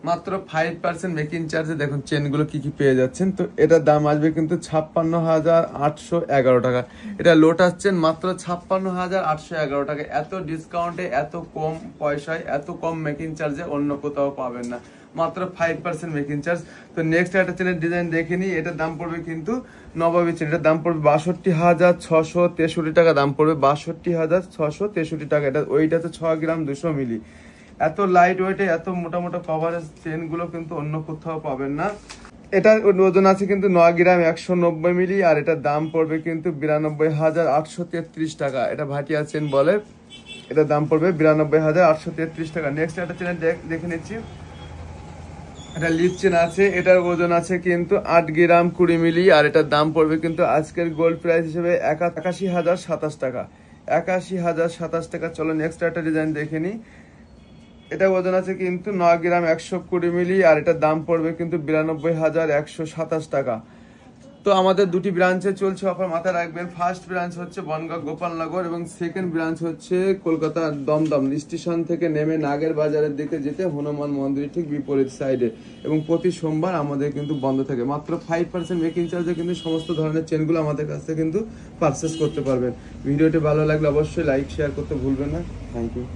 মাত্র 5% মেকিং চার্জে দেখুন চেনগুলো কি কি পেয়ে যাচ্ছেন। তো এটার দাম আসবে কিন্তু 56,811 টাকা। এটা লোটাস চেন মাত্র 56,811 টাকা। এত ডিসকাউন্টে, এত কম পয়সায়, এত কম মেকিং চার্জে অন্য কোথাও পাবেন না, মাত্র 5% মেকিং চার্জ। তো নেক্সট একটা চেনের ডিজাইন দেখে নিই। এটার দাম পড়বে কিন্তু নবাবী চেন, এটার দাম পড়বে 62,663 টাকা দাম পড়বে, 62,663 টাকা। এটা ওইটাতে 6 গ্রাম 200 মিলি। এত লাইট ওয়েটে, এত মোটা মোটা কভারেজ চেনগুলো কিন্তু অন্য কোথাও পাবেন না। এটা ওজন আছে কিন্তু 9 গ্রাম 190 মিলি, আর এটার দাম পড়বে কিন্তু 92,833 টাকা। এটা ভাটিয়া চেন বলে। এটার দাম পড়বে 92,833 টাকা। নেক্সট একটা চেন দেখে নিচ্ছি। এটা লিপ চেন আছে, এটার ওজন আছে কিন্তু 8 গ্রাম 20 মিলি, আর এটার দাম পড়বে কিন্তু আজকের গোল্ড প্রাইস হিসেবে 81,027 টাকা। 81,027 টাকা। চলো নেক্সট একটা ডিজাইন দেখে নিই। এটা ওজন আছে কিন্তু 9 গ্রাম 120 মিলি, আর এটার দাম পড়বে কিন্তু 92,127 টাকা। তো আমাদের দুটি ব্রাঞ্চে চলছে অফার, মাথায় রাখবেন। ফার্স্ট ব্রাঞ্চ হচ্ছে বনগাঁ গোপালনগর, এবং সেকেন্ড ব্রাঞ্চ হচ্ছে কলকাতার দমদম স্টেশন থেকে নেমে নাগের বাজারের দিকে যেতে হনুমান মন্দির ঠিক বিপরীত সাইডে, এবং প্রতি সোমবার আমাদের কিন্তু বন্ধ থাকে। মাত্র 5% মেকিং চার্জে কিন্তু সমস্ত ধরনের চেনগুলো আমাদের কাছ থেকে কিন্তু পারচেস করতে পারবেন। ভিডিওটি ভালো লাগলে অবশ্যই লাইক শেয়ার করতে ভুলবেন না। Thank you.